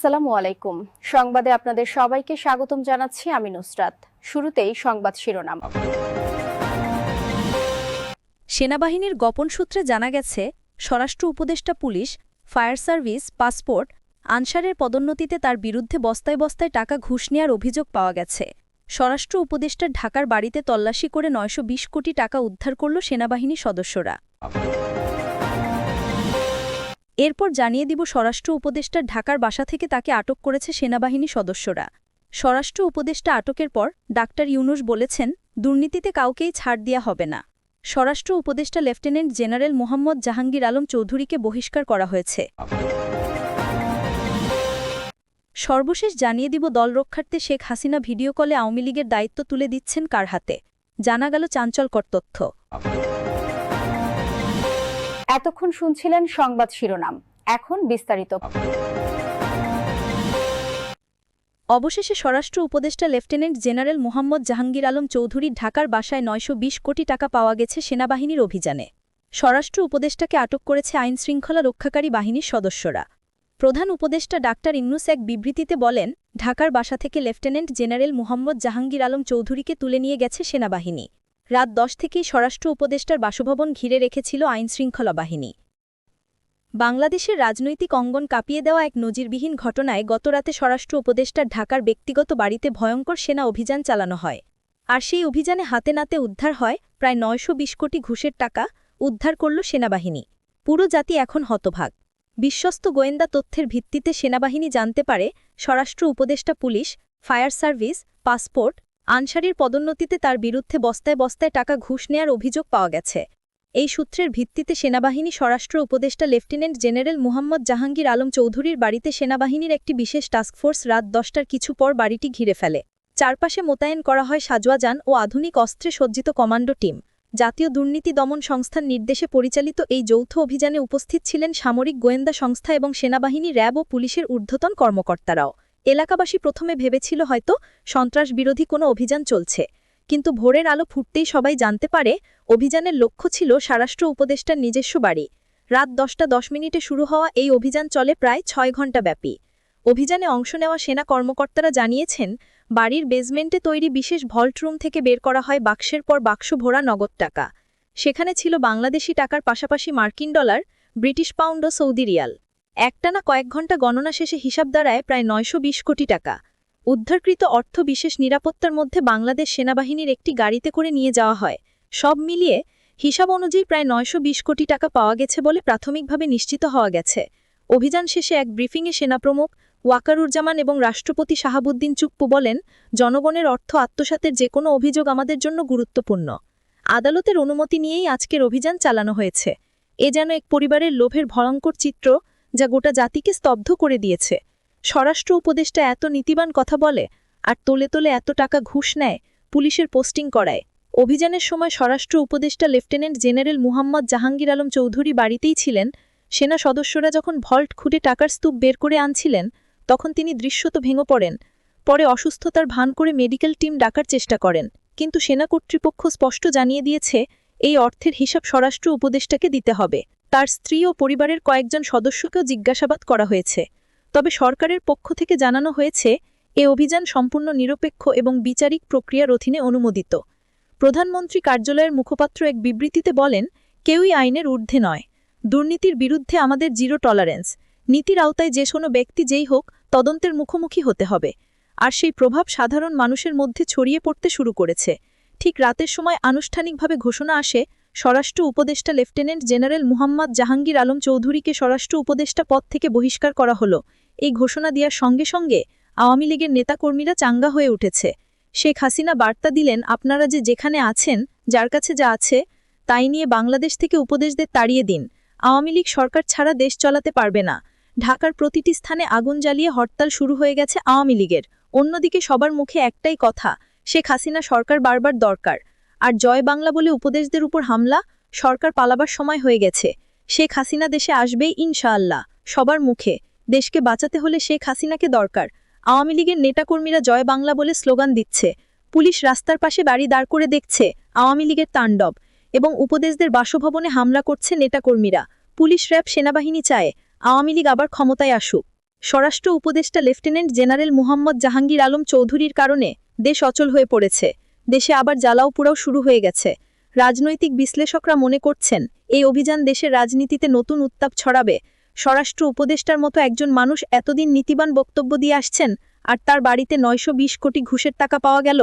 আসসালামু আলাইকুম। সংবাদে আপনাদের সবাইকে স্বাগতম জানাচ্ছি আমি নুসরাত। শুরুতেই সংবাদ শিরোনাম। সেনাবাহিনীর গোপন সূত্রে জানা গেছে, স্বরাষ্ট্র উপদেষ্টা পুলিশ, ফায়ার সার্ভিস, পাসপোর্ট, আনসারের পদোন্নতিতে তার বিরুদ্ধে বস্তায় বস্তায় টাকা ঘুষ নেওয়ার অভিযোগ পাওয়া গেছে। স্বরাষ্ট্র উপদেষ্টার ঢাকার বাড়িতে তল্লাশি করে ৯২০ কোটি টাকা উদ্ধার করল সেনাবাহিনী সদস্যরা। এরপর জানিয়ে দিব স্বরাষ্ট্র উপদেষ্টার ঢাকার বাসা থেকে তাকে আটক করেছে সেনাবাহিনী সদস্যরা। স্বরাষ্ট্র উপদেষ্টা আটকের পর ডাক্তার ইউনুস বলেছেন, দুর্নীতিতে কাউকেই ছাড় দেয়া হবে না। স্বরাষ্ট্র উপদেষ্টা লেফটেন্যান্ট জেনারেল মোহাম্মদ জাহাঙ্গীর আলম চৌধুরীকে বহিষ্কার করা হয়েছে। সর্বশেষ জানিয়ে দিব দল রক্ষার্থে শেখ হাসিনা ভিডিও কলে আওয়ামী লীগের দায়িত্ব তুলে দিচ্ছেন কার হাতে। জানা গেল চাঞ্চল্যকর তথ্য। এতক্ষণ শুনছিলেন সংবাদ শিরোনাম, এখন বিস্তারিত। অবশেষে স্বরাষ্ট্র উপদেষ্টা লেফটেন্যান্ট জেনারেল মোহাম্মদ জাহাঙ্গীর আলম চৌধুরীর ঢাকার বাসায় ৯২০ কোটি টাকা পাওয়া গেছে সেনাবাহিনীর অভিযানে। স্বরাষ্ট্র উপদেষ্টাকে আটক করেছে আইনশৃঙ্খলা রক্ষাকারী বাহিনীর সদস্যরা। প্রধান উপদেষ্টা ডাক্তার ইউনুস এক বিবৃতিতে বলেন, ঢাকার বাসা থেকে লেফটেন্যান্ট জেনারেল মোহাম্মদ জাহাঙ্গীর আলম চৌধুরীকে তুলে নিয়ে গেছে সেনাবাহিনী। রাত ১০ থেকেই স্বরাষ্ট্র উপদেষ্টার বাসভবন ঘিরে রেখেছিল আইনশৃঙ্খলা বাহিনী। বাংলাদেশের রাজনৈতিক অঙ্গন কাঁপিয়ে দেওয়া এক নজিরবিহীন ঘটনায় গতরাতে স্বরাষ্ট্র উপদেষ্টার ঢাকার ব্যক্তিগত বাড়িতে ভয়ঙ্কর সেনা অভিযান চালানো হয়। আর সেই অভিযানে হাতে নাতে উদ্ধার হয় প্রায় ৯২০ কোটি ঘুষের টাকা। উদ্ধার করল সেনাবাহিনী। পুরো জাতি এখন হতভাগ। বিশ্বস্ত গোয়েন্দা তথ্যের ভিত্তিতে সেনাবাহিনী জানতে পারে, স্বরাষ্ট্র উপদেষ্টা পুলিশ, ফায়ার সার্ভিস, পাসপোর্ট, আনসারির পদোন্নতিতে তার বিরুদ্ধে বস্তায় বস্তায় টাকা ঘুষ নেয়ার অভিযোগ পাওয়া গেছে। এই সূত্রের ভিত্তিতে সেনাবাহিনী স্বরাষ্ট্র উপদেষ্টা লেফটেন্যান্ট জেনারেল মোহাম্মদ জাহাঙ্গীর আলম চৌধুরীর বাড়িতে সেনাবাহিনীর একটি বিশেষ টাস্কফোর্স রাত ১০টার কিছু পর বাড়িটি ঘিরে ফেলে। চারপাশে মোতায়েন করা হয় সাজোয়া যান ও আধুনিক অস্ত্রে সজ্জিত কমান্ডো টিম। জাতীয় দুর্নীতি দমন সংস্থার নির্দেশে পরিচালিত এই যৌথ অভিযানে উপস্থিত ছিলেন সামরিক গোয়েন্দা সংস্থা এবং সেনাবাহিনী, র্যাব ও পুলিশের ঊর্ধ্বতন কর্মকর্তারাও। এলাকাবাসী প্রথমে ভেবেছিল হয়তো সন্ত্রাস বিরোধী কোনো অভিযান চলছে, কিন্তু ভোরের আলো ফুটতেই সবাই জানতে পারে অভিযানের লক্ষ্য ছিল স্বরাষ্ট্র উপদেষ্টার নিজস্ব বাড়ি। রাত ১০টা ১০ মিনিটে শুরু হওয়া এই অভিযান চলে প্রায় ৬ ঘণ্টা ব্যাপী। অভিযানে অংশ নেওয়া সেনা কর্মকর্তারা জানিয়েছেন, বাড়ির বেসমেন্টে তৈরি বিশেষ ভল্ট রুম থেকে বের করা হয় বাক্সের পর বাক্স ভরা নগদ টাকা। সেখানে ছিল বাংলাদেশি টাকার পাশাপাশি মার্কিন ডলার, ব্রিটিশ পাউন্ড ও সৌদি রিয়াল। একটানা কয়েক ঘণ্টা গণনা শেষে হিসাব দাঁড়ায় প্রায় ৯২০ কোটি টাকা। উদ্ধারকৃত অর্থ বিশেষ নিরাপত্তার মধ্যে বাংলাদেশ সেনাবাহিনীর একটি গাড়িতে করে নিয়ে যাওয়া হয়। সব মিলিয়ে হিসাব অনুযায়ী প্রায় ৯২০ কোটি টাকা পাওয়া গেছে বলে প্রাথমিকভাবে নিশ্চিত হওয়া গেছে। অভিযান শেষে এক ব্রিফিংয়ে সেনাপ্রমুখ ওয়াকারুজ্জামান এবং রাষ্ট্রপতি শাহাবুদ্দিন চুপ্পু বলেন, জনগণের অর্থ আত্মসাতের যে কোনো অভিযোগ আমাদের জন্য গুরুত্বপূর্ণ। আদালতের অনুমতি নিয়েই আজকের অভিযান চালানো হয়েছে। এ যেন এক পরিবারের লোভের ভয়ঙ্কর চিত্র, যা গোটা জাতিকে স্তব্ধ করে দিয়েছে। স্বরাষ্ট্র উপদেষ্টা এত নীতিবান কথা বলে, আর তোলে তোলে এত টাকা ঘুষ নেয়, পুলিশের পোস্টিং করায়। অভিযানের সময় স্বরাষ্ট্র উপদেষ্টা লেফটেন্যান্ট জেনারেল মোহাম্মদ জাহাঙ্গীর আলম চৌধুরী বাড়িতেই ছিলেন। সেনা সদস্যরা যখন ভল্ট খুঁড়ে টাকার স্তূপ বের করে আনছিলেন, তখন তিনি দৃশ্যত ভেঙে পড়েন। পরে অসুস্থতার ভান করে মেডিকেল টিম ডাকার চেষ্টা করেন, কিন্তু সেনা কর্তৃপক্ষ স্পষ্ট জানিয়ে দিয়েছে, এই অর্থের হিসাব স্বরাষ্ট্র উপদেষ্টাকে দিতে হবে। তার স্ত্রী ও পরিবারের কয়েকজন সদস্যকেও জিজ্ঞাসাবাদ করা হয়েছে। তবে সরকারের পক্ষ থেকে জানানো হয়েছে, এ অভিযান সম্পূর্ণ নিরপেক্ষ এবং বিচারিক প্রক্রিয়ার অধীনে অনুমোদিত। প্রধানমন্ত্রী কার্যালয়ের মুখপাত্র এক বিবৃতিতে বলেন, কেউই আইনের ঊর্ধ্বে নয়। দুর্নীতির বিরুদ্ধে আমাদের জিরো টলারেন্স। নীতির আওতায় যে কোনো ব্যক্তি যেই হোক, তদন্তের মুখোমুখি হতে হবে। আর সেই প্রভাব সাধারণ মানুষের মধ্যে ছড়িয়ে পড়তে শুরু করেছে। ঠিক রাতের সময় আনুষ্ঠানিকভাবে ঘোষণা আসে, স্বরাষ্ট্র উপদেষ্টা লেফটেন্যান্ট জেনারেল মোহাম্মদ জাহাঙ্গীর আলম চৌধুরীকে স্বরাষ্ট্র উপদেষ্টা পদ থেকে বহিষ্কার করা হলো। এই ঘোষণা দেওয়ার সঙ্গে সঙ্গে আওয়ামী লীগের নেতাকর্মীরা চাঙ্গা হয়ে উঠেছে। শেখ হাসিনা বার্তা দিলেন, আপনারা যে যেখানে আছেন, যার কাছে যা আছে তাই নিয়ে বাংলাদেশ থেকে উপদেশদের তাড়িয়ে দিন। আওয়ামী লীগ সরকার ছাড়া দেশ চালাতে পারবে না। ঢাকার প্রতিটি স্থানে আগুন জ্বালিয়ে হরতাল শুরু হয়ে গেছে আওয়ামী লীগের। অন্যদিকে সবার মুখে একটাই কথা, শেখ হাসিনা সরকার বারবার দরকার। আর জয় বাংলা বলে উপদেশদের উপর হামলা, সরকার পালাবার সময় হয়ে গেছে। শেখ হাসিনা দেশে আসবেই ইনশাআল্লাহ। সবার মুখে দেশকে বাঁচাতে হলে শেখ হাসিনাকে দরকার। আওয়ামী লীগের নেতাকর্মীরা জয় বাংলা বলে স্লোগান দিচ্ছে। পুলিশ রাস্তার পাশে বাড়ি দাঁড় করে দেখছে আওয়ামী লীগের তাণ্ডব, এবং উপদেশদের বাসভবনে হামলা করছে নেতাকর্মীরা। পুলিশ, র্যাব, সেনাবাহিনী চায় আওয়ামী লীগ আবার ক্ষমতায় আসুক। স্বরাষ্ট্র উপদেষ্টা লেফটেন্যান্ট জেনারেল মুহাম্মদ জাহাঙ্গীর আলম চৌধুরীর কারণে দেশ অচল হয়ে পড়েছে। দেশে আবার জ্বালাও পোড়াও শুরু হয়ে গেছে। রাজনৈতিক বিশ্লেষকরা মনে করছেন এই অভিযান দেশের রাজনীতিতে নতুন উত্তাপ ছড়াবে। স্বরাষ্ট্র উপদেষ্টার মতো একজন মানুষ এতদিন নীতিবান বক্তব্য দিয়ে আসছেন, আর তার বাড়িতে 920 কোটি ঘুষের টাকা পাওয়া গেল।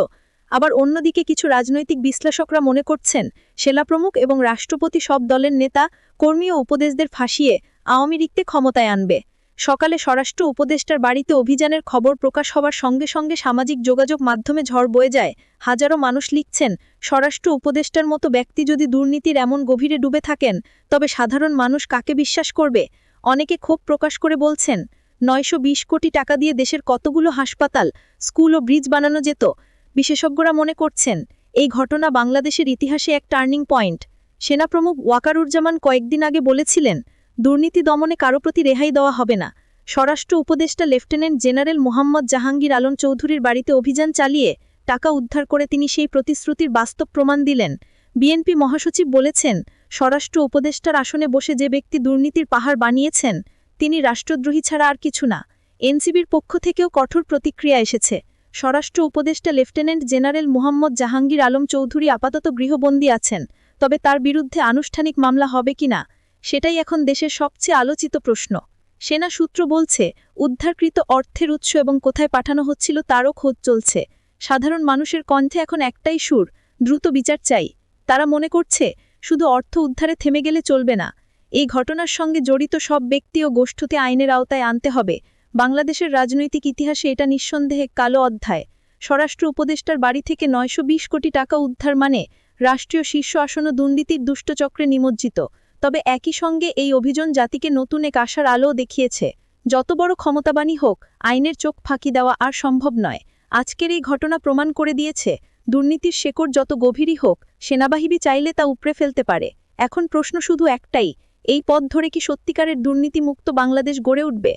আবার অন্যদিকে কিছু রাজনৈতিক বিশ্লেষকরা মনে করছেন সেনাপ্রমুখ এবং রাষ্ট্রপতি সব দলের নেতা কর্মী ও উপদেশদের ফাঁসিয়ে আওয়ামী লীগকে ক্ষমতায় আনবে। সকালে স্বরাষ্ট্র উপদেষ্টার বাড়িতে অভিযানের খবর প্রকাশ হওয়ার সঙ্গে সঙ্গে সামাজিক যোগাযোগ মাধ্যমে ঝড় বয়ে যায়। হাজারো মানুষ লিখছেন, স্বরাষ্ট্র উপদেষ্টার মতো ব্যক্তি যদি দুর্নীতির এমন গভীরে ডুবে থাকেন, তবে সাধারণ মানুষ কাকে বিশ্বাস করবে। অনেকে ক্ষোভ প্রকাশ করে বলছেন, 920 কোটি টাকা দিয়ে দেশের কতগুলো হাসপাতাল, স্কুল ও ব্রিজ বানানো যেত। বিশেষজ্ঞরা মনে করছেন এই ঘটনা বাংলাদেশের ইতিহাসে এক টার্নিং পয়েন্ট। সেনাপ্রমুখ ওয়াকারুজ্জামান কয়েকদিন আগে বলেছিলেন, দুর্নীতি দমনে কারো প্রতি রেহাই দেওয়া হবে না। স্বরাষ্ট্র উপদেষ্টা লেফটেন্যান্ট জেনারেল মুহাম্মদ জাহাঙ্গীর আলম চৌধুরীর বাড়িতে অভিযান চালিয়ে টাকা উদ্ধার করে তিনি সেই প্রতিশ্রুতির বাস্তব প্রমাণ দিলেন। বিএনপি মহাসচিব বলেছেন, স্বরাষ্ট্র উপদেষ্টার আসনে বসে যে ব্যক্তি দুর্নীতির পাহাড় বানিয়েছেন, তিনি রাষ্ট্রদ্রোহী ছাড়া আর কিছু না। এনসিবির পক্ষ থেকেও কঠোর প্রতিক্রিয়া এসেছে। স্বরাষ্ট্র উপদেষ্টা লেফটেন্যান্ট জেনারেল মুহাম্মদ জাহাঙ্গীর আলম চৌধুরী আপাতত গৃহবন্দী আছেন, তবে তার বিরুদ্ধে আনুষ্ঠানিক মামলা হবে কিনা সেটাই এখন দেশের সবচেয়ে আলোচিত প্রশ্ন। সেনা সূত্র বলছে, উদ্ধারকৃত অর্থের উৎস এবং কোথায় পাঠানো হচ্ছিল তারও খোঁজ চলছে। সাধারণ মানুষের কণ্ঠে এখন একটাই সুর, দ্রুত বিচার চাই। তারা মনে করছে শুধু অর্থ উদ্ধারে থেমে গেলে চলবে না, এই ঘটনার সঙ্গে জড়িত সব ব্যক্তি ও গোষ্ঠীকে আইনের আওতায় আনতে হবে। বাংলাদেশের রাজনৈতিক ইতিহাসে এটা নিঃসন্দেহে কালো অধ্যায়। স্বরাষ্ট্র উপদেষ্টার বাড়ি থেকে 920 কোটি টাকা উদ্ধার মানে রাষ্ট্রীয় শীর্ষ আসন দুর্নীতির দুষ্টচক্রে নিমজ্জিত। তবে একই সঙ্গে এই অভিযান জাতিকে নতুন এক আশার আলো দেখিয়েছে। যত বড় ক্ষমতাবানই হোক, আইনের চোখ ফাঁকি দেওয়া আর সম্ভব নয়। আজকের এই ঘটনা প্রমাণ করে দিয়েছে, দুর্নীতির শেকড় যত গভীরই হোক, সেনাবাহিনী চাইলে তা উপড়ে ফেলতে পারে। এখন প্রশ্ন শুধু একটাই, এই পথ ধরে কি সত্যিকারের দুর্নীতিমুক্ত বাংলাদেশ গড়ে উঠবে?